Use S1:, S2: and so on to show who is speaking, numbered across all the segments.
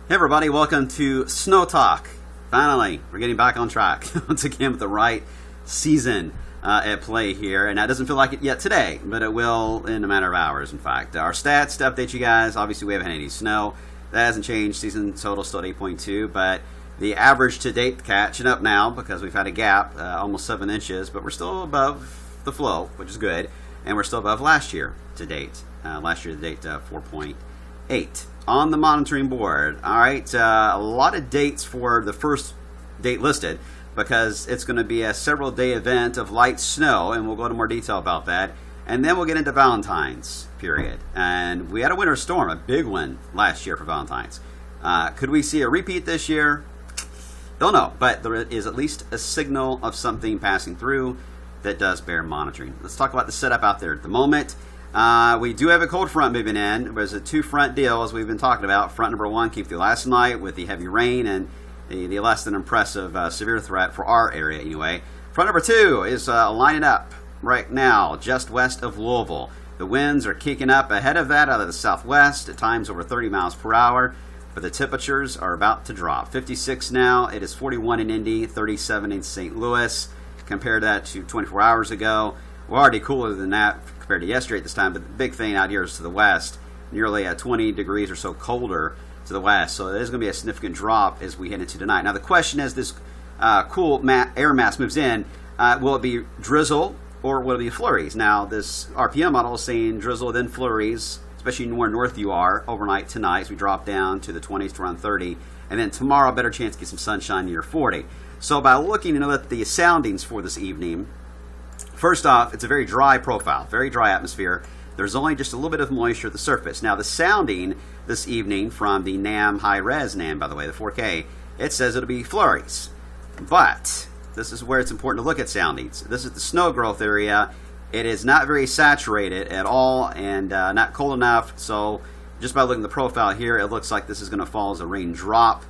S1: Hey everybody, welcome to Snow Talk. Finally, we're getting back on track once again with the right season at play here, and that doesn't feel like it yet today, but it will in a matter of hours. In fact, our stats to update you guys. Obviously, we haven't had any snow. That hasn't changed. Season total still at 8.2, but the average to date catching up now because we've had a gap, almost 7 inches, but we're still above the flow, which is good, and we're still above last year to date. Last year to date, 4.8. On the monitoring board. All right, a lot of dates for the first date listed because it's going to be a several day event of light snow, and we'll go into more detail about that. And then we'll get into Valentine's period. And we had a winter storm, a big one last year for Valentine's. Could we see a repeat this year? Don't know, but there is at least a signal of something passing through that does bear monitoring. Let's talk about the setup out there at the moment. We do have a cold front moving in. There's a 2-front deal, as we've been talking about. Front number 1 came through last night with the heavy rain and the less than impressive severe threat for our area anyway. Front number 2 is lining up right now just west of Louisville. The winds are kicking up ahead of that out of the southwest, at times over 30 miles per hour, but the temperatures are about to drop. 56 now. It is 41 in Indy, 37 in St. Louis. Compare that to 24 hours ago. We're already cooler than that compared to yesterday at this time, but the big thing out here is to the west, nearly 20 degrees or so colder to the west. So there's going to be a significant drop as we head into tonight. Now the question is, this cool air mass moves in, will it be drizzle or will it be flurries? Now this RPM model is saying drizzle then flurries, especially where north you are, overnight tonight as we drop down to the 20s to around 30, and then tomorrow better chance to get some sunshine near 40. So by looking at the soundings for this evening, first off, it's a very dry profile, very dry atmosphere. There's only just a little bit of moisture at the surface. Now, the sounding this evening from the NAM high-res NAM, by the way, the 4K, it says it'll be flurries. But this is where it's important to look at soundings. This is the snow growth area. It is not very saturated at all and not cold enough. So just by looking at the profile here, it looks like this is going to fall as a raindrop.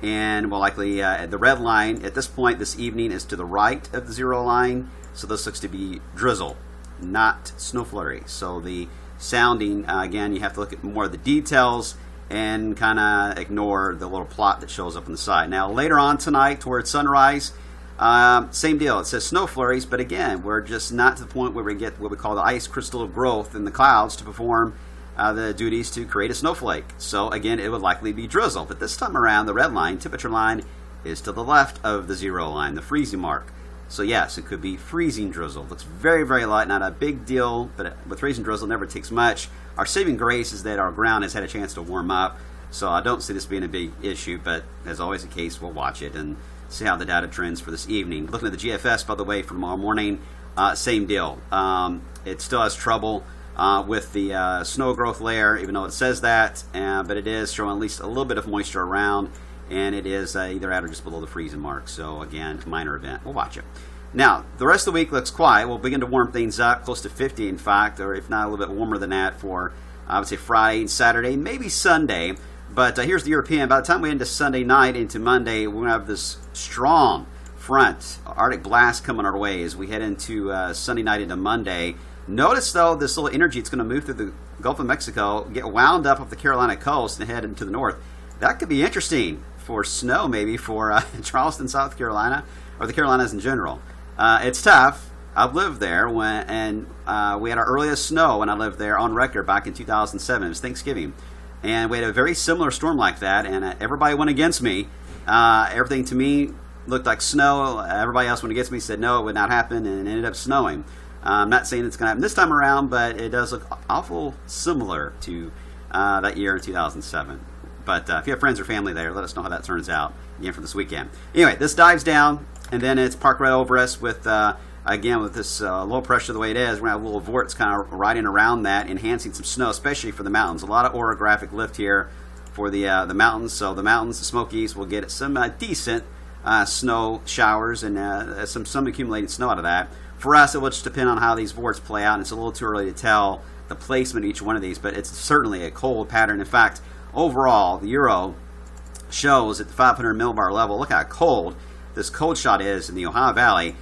S1: And will likely, the red line at this point this evening is to the right of the zero line. So this looks to be drizzle, not snow flurry. So the sounding, again, you have to look at more of the details and kind of ignore the little plot that shows up on the side. Now, later on tonight, towards sunrise, same deal. It says snow flurries, but again, we're just not to the point where we get what we call the ice crystal of growth in the clouds to perform the duties to create a snowflake. So again, it would likely be drizzle. But this time around, the red line, temperature line, is to the left of the zero line, the freezing mark. So yes, it could be freezing drizzle. Looks very, very light, not a big deal, but with freezing drizzle, it never takes much. Our saving grace is that our ground has had a chance to warm up, so I don't see this being a big issue, but as always the case, we'll watch it and see how the data trends for this evening. Looking at the GFS, by the way, for tomorrow morning, same deal. It still has trouble with the snow growth layer, even though it says that, but it is showing at least a little bit of moisture around, and it is either at or just below the freezing mark. So again, minor event. We'll watch it. Now, the rest of the week looks quiet. We'll begin to warm things up, close to 50 in fact, or if not a little bit warmer than that for, I would say, Friday and Saturday, maybe Sunday. But here's the European. By the time we get into Sunday night, into Monday, we're going to have this strong front, Arctic blast coming our way as we head into Sunday night into Monday. Notice, though, this little energy, it's going to move through the Gulf of Mexico, get wound up off the Carolina coast and head into the north. That could be interesting for snow, maybe, for Charleston, South Carolina, or the Carolinas in general. It's tough. I've lived there, and we had our earliest snow when I lived there on record back in 2007. It was Thanksgiving. And we had a very similar storm like that, and everybody went against me. Everything to me looked like snow. Everybody else went against me, said no, it would not happen, and it ended up snowing. I'm not saying it's going to happen this time around, but it does look awful similar to that year in 2007. But if you have friends or family there, let us know how that turns out again for this weekend. Anyway, this dives down, and then it's parked right over us with, again, with this low pressure the way it is. We're going to have little vorts kind of riding around that, enhancing some snow, especially for the mountains. A lot of orographic lift here for the mountains. So the mountains, the Smokies, will get some decent snow showers and some accumulated snow out of that. For us, it will just depend on how these vorts play out, and it's a little too early to tell the placement of each one of these, but it's certainly a cold pattern. In fact, overall, the Euro shows at the 500 millibar level, look how cold this cold shot is in the Ohio Valley.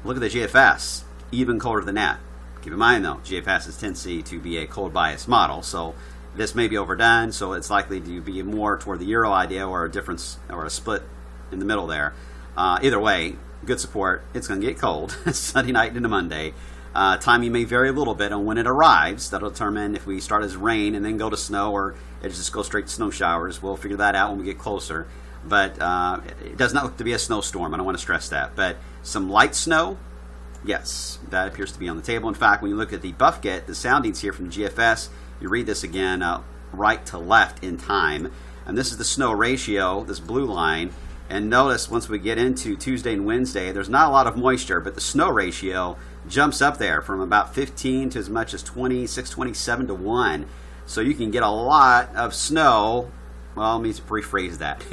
S1: Look at the GFS, even colder than that. Keep in mind, though, GFS has tendency to be a cold bias model, so This may be overdone, so it's likely to be more toward the Euro idea or a difference or a split in the middle there. Either way, good support. It's going to get cold Sunday night into Monday. Timing may vary a little bit on when it arrives. That'll determine if we start as rain and then go to snow, or it just goes straight to snow showers. We'll figure that out when we get closer. But it does not look to be a snowstorm. I don't want to stress that. But some light snow, yes, that appears to be on the table. In fact, when you look at the Buffget, the soundings here from the GFS, you read this again, right to left in time. And this is the snow ratio, this blue line. And notice once we get into Tuesday and Wednesday, there's not a lot of moisture, but the snow ratio jumps up there from about 15 to as much as 26, 27 to 1. So you can get a lot of snow. Well, let me rephrase that.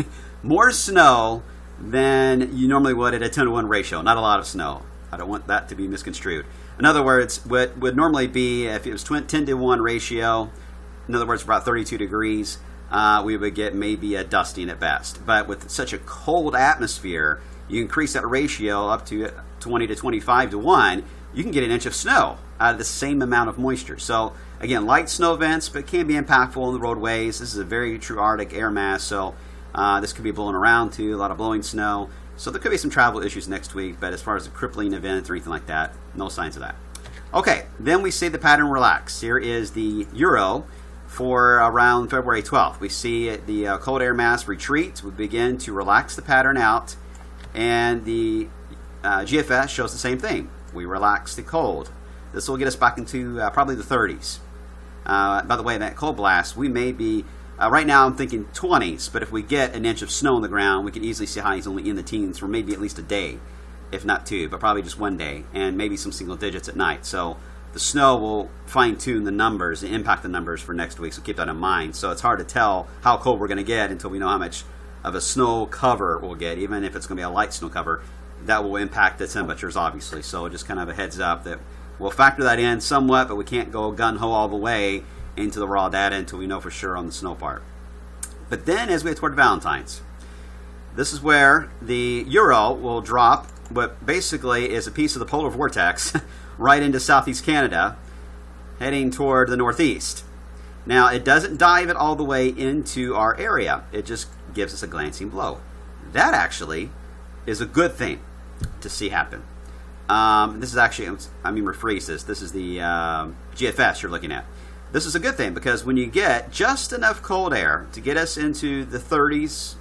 S1: More snow than you normally would at a 10 to 1 ratio. Not a lot of snow. I don't want that to be misconstrued. In other words, what would normally be, if it was 10 to 1 ratio, in other words, about 32 degrees, we would get maybe a dusting at best. But with such a cold atmosphere, you increase that ratio up to 20 to 25 to 1, you can get an inch of snow out of the same amount of moisture. So again, light snow events, but can be impactful on the roadways. This is a very true Arctic air mass, so this could be blowing around too, a lot of blowing snow. So there could be some travel issues next week, but as far as a crippling event or anything like that, no signs of that. Okay, then we see the pattern relax. Here is the Euro for around February 12th. We see the cold air mass retreat. We begin to relax the pattern out, and the GFS shows the same thing. We relax the cold. This will get us back into probably the 30s. By the way, that cold blast, we may be, right now I'm thinking 20s, but if we get an inch of snow on the ground, we can easily see highs only in the teens for maybe at least a day, if not two, but probably just one day, and maybe some single digits at night. So the snow will fine-tune the numbers and impact the numbers for next week, so keep that in mind. So it's hard to tell how cold we're going to get until we know how much of a snow cover we'll get, even if it's going to be a light snow cover. That will impact the temperatures, obviously. So just kind of a heads up that we'll factor that in somewhat, but we can't go gun-ho all the way into the raw data until we know for sure on the snow part. But then as we head toward Valentine's, this is where the Euro will drop what basically is a piece of the polar vortex right into southeast Canada, heading toward the northeast. Now, it doesn't dive it all the way into our area. It just gives us a glancing blow. That actually is a good thing to see happen. This is actually, rephrase this. This is the GFS you're looking at. This is a good thing because when you get just enough cold air to get us into the 30s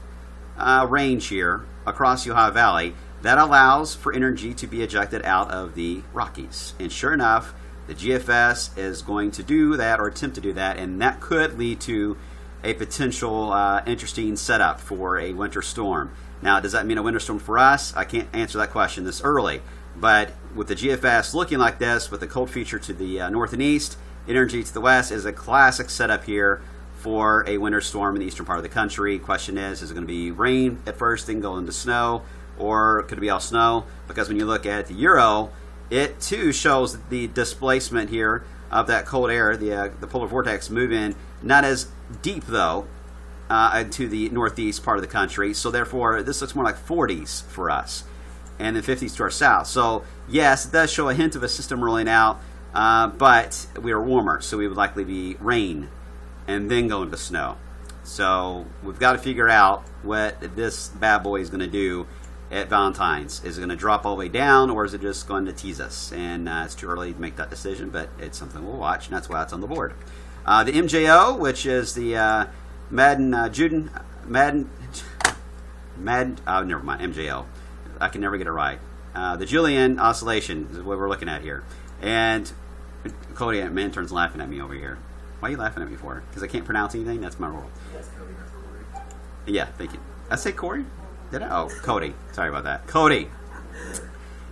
S1: range here across the Ohio Valley, that allows for energy to be ejected out of the Rockies. And sure enough, the GFS is going to do that or attempt to do that, and that could lead to a potential interesting setup for a winter storm. Now, does that mean a winter storm for us? I can't answer that question this early. But with the GFS looking like this, with the cold feature to the north and east, energy to the west, is a classic setup here for a winter storm in the eastern part of the country. Question is it going to be rain at first, then go into snow, or could it be all snow? Because when you look at the Euro, it too shows the displacement here of that cold air, the polar vortex moving, not as deep though, to the northeast part of the country. So therefore, this looks more like 40s for us, and then 50s to our south. So yes, it does show a hint of a system rolling out, but we are warmer, so we would likely be rain and then go into snow. So we've got to figure out what this bad boy is going to do at Valentine's. Is it going to drop all the way down, or is it just going to tease us? And it's too early to make that decision, but it's something we'll watch, and that's why it's on the board. The MJO, which is the Madden, never mind, MJO. I can never get it right. The Julian oscillation is what we're looking at here. And Cody, my intern's laughing at me over here. Why are you laughing at me for? Because I can't pronounce anything? That's my rule.
S2: Yes, Cody, not Corey.
S1: Yeah, thank you. I say Corey? Did I? Oh, Cody. Sorry about that. Cody.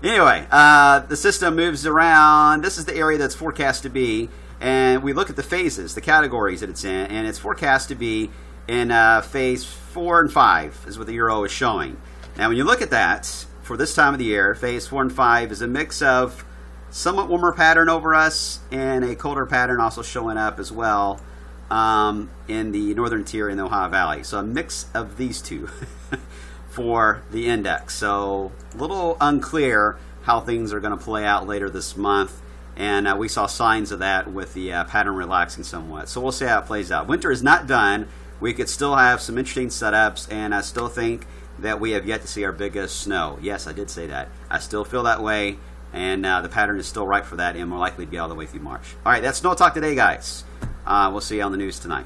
S1: Anyway, the system moves around. This is the area that's forecast to be. And we look at the phases, the categories that it's in. And it's forecast to be in phase 4 and 5 is what the Euro is showing. Now, when you look at that, for this time of the year, phase 4 and 5 is a mix of somewhat warmer pattern over us and a colder pattern also showing up as well in the northern tier in the Ohio Valley. So a mix of these two for the index. So a little unclear how things are going to play out later this month. And we saw signs of that with the pattern relaxing somewhat. So we'll see how it plays out. Winter is not done. We could still have some interesting setups, and I still think that we have yet to see our biggest snow. Yes, I did say that. I still feel that way, and the pattern is still ripe for that, and more likely to be all the way through March. All right, that's Snow Talk today, guys. We'll see you on the news tonight.